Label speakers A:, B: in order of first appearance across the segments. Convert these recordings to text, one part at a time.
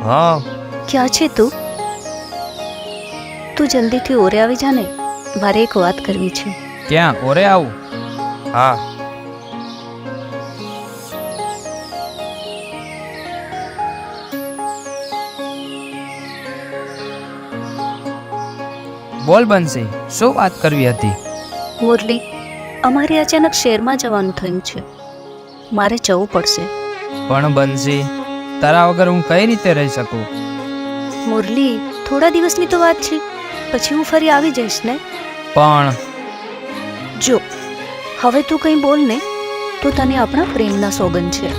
A: हाँ
B: ક્યાં છે તું? તું જલ્દીથી ઓરે આવી જા ને, મારે એક વાત કરવી છે.
A: ક્યાં ઓરે આવું? હા બોલ બંસી, શું વાત કરવી હતી?
B: મુરલી, અમારે અચાનક શહેરમાં જવાનું થયું છે. મારે જવું પડશે.
A: પણ બંસી, તારા વગર હું કઈ રીતે રહી શકું?
B: મુરલી, થોડા દિવસની તો વાત છે, પછી હું ફરી આવી જઈશ ને.
A: પણ
B: જો હવે તું કંઈ બોલ ને તો તને આપણા પ્રેમના સોગંદ છે.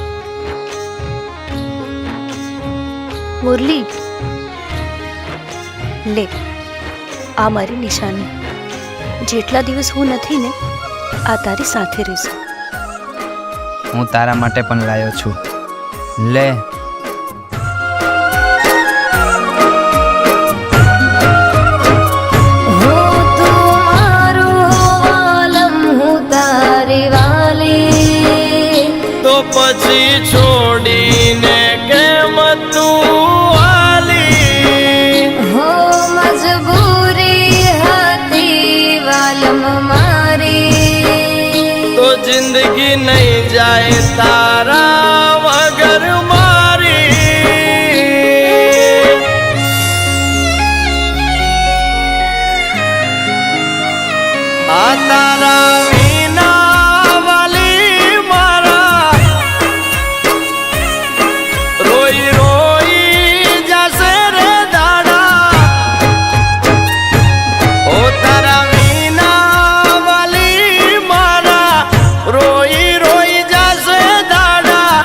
B: મુરલી, લે આ મારી નિશાની. જેટલા દિવસ હું નથી ને, આ તારી સાથે રહેશે.
A: હું તારા માટે પણ લાવ્યો છું. લે.
C: તો પછી છોડીને કેમ તું આલી?
D: હો મજબૂરી હતી વાલમ મારી,
C: તો જિંદગી નહીં જાય તારા વગર મારી. આ તારા વિના વાલી મારા રોઈ રોઈ જશે રે દાડા. ઓ તારા વિના વાલી મારા રોઈ રોઈ જશે દાડા.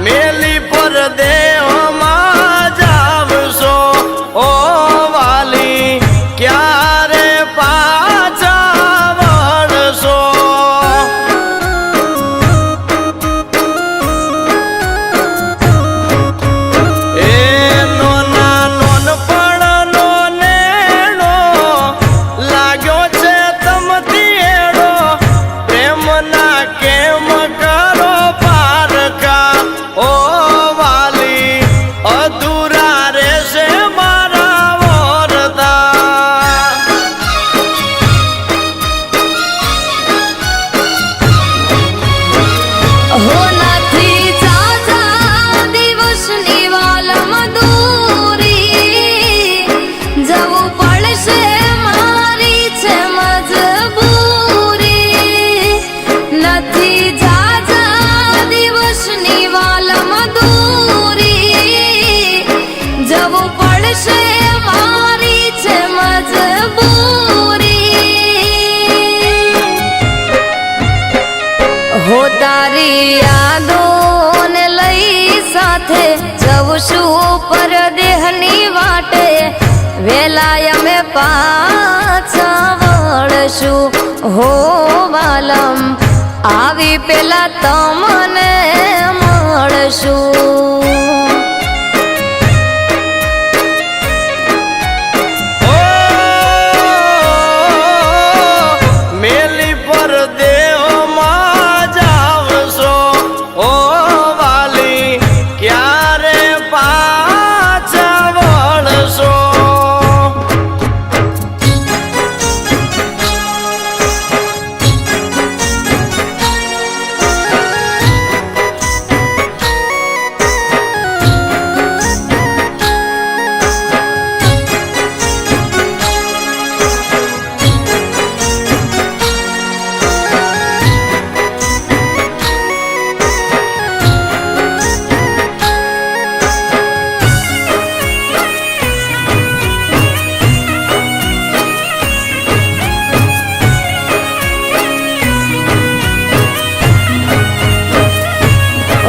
C: મેલી પર દેહમાં જાવશો ઓ વાલી, ક્યારે પાછા વળશો? એ નોના નોનપણનો નેણો લાગ્યો છે તમથી એડો. પ્રેમના કેમ કરો પારકા ઓ વાલી, અધૂરા રહેશે મારા વરદા.
D: હો નથી જાજા દિવસની વાલમ દૂરી, જવું પડશે મારી છે મજબૂરી. નથી જાજા દિવસની વાલમ દૂરી, જવું પડશે મારી છે મજબૂરી. હો તારી યાદોને લઈ સાથે જવું છું પરદેહની વાટે. વેલાય અમે પાછા વળશું હો વાલમ, આવી પેલા તમને મળશું.
C: ઓ મેલી પર દેહમાં જાવશો ઓ વાલી, ક્યારે પાછા વળશો?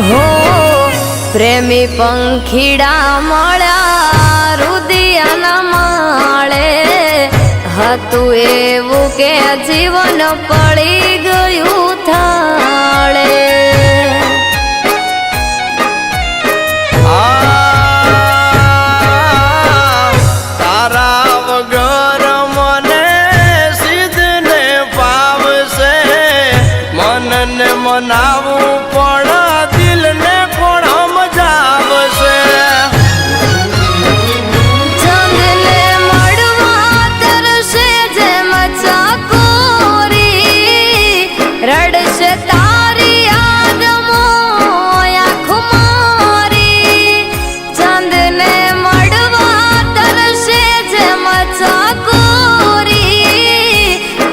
D: હો પ્રેમી પંખીડા મળ્યા રુદિયાના માળે, હતું એવું કે જીવન પડી ગયું થાળે.
C: તારા વગર મને સિદ્ધને ફાવશે. મનને મનાવું પણ દિલને કોણ સમજાવશે?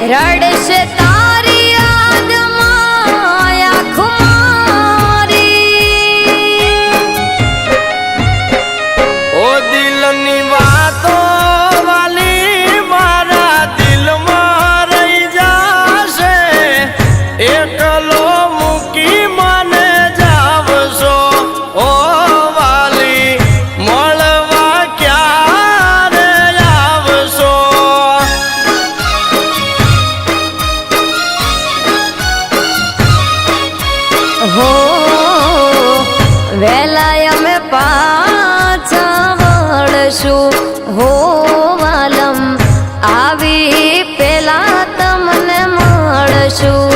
D: રડશે તારી યાદમાં આંખ મારી
C: ઓ દિલની વાતો વાલી મારા દિલમાં રહી જાશે એકલો મૂકી મને જાવશો ઓ વાલી મળવા ક્યારે આવશો
D: હો વેલાય અમે પાછા વળશું હો વાલમ આવી પેલા તમને મળશું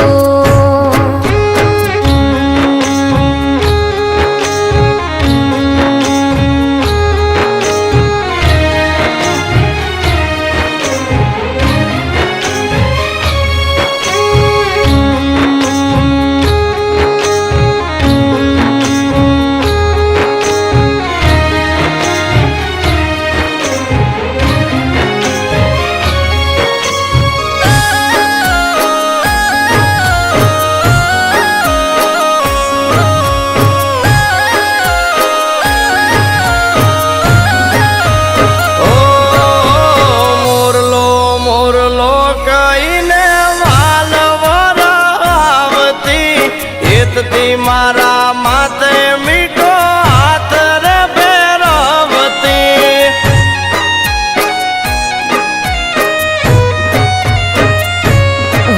C: મારા માથે મીઠો હાથ રે ભેરવતી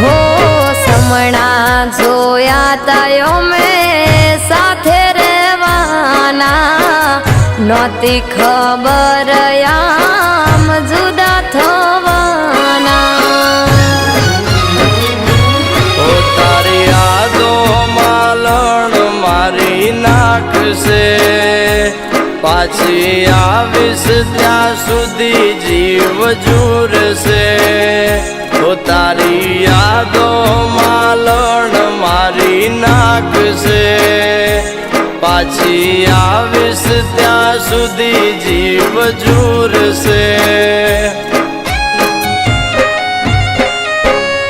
D: હો સમણા જોયા તાયો મેં સાથે રહેવાના નહોતી ખબર આમ જુદા થવાના
C: ઓ તારી યાદો માલણ મારી નાખશે પાછી આવીશ ત્યાં સુધી જીવ જુરશે ઓ તારી યાદો માલણ મારી નાખશે પાછી આવીશ ત્યાં સુધી જીવ જુરશે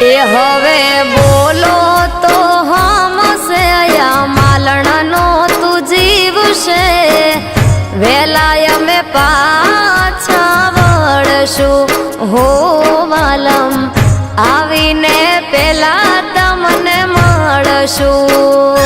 D: એ હવે બોલો તો હમશે આયા માલણનો તું જીવશે વેલાય અમે પાછા વળશું હો વાલમ આવીને પેલા તમને મળશું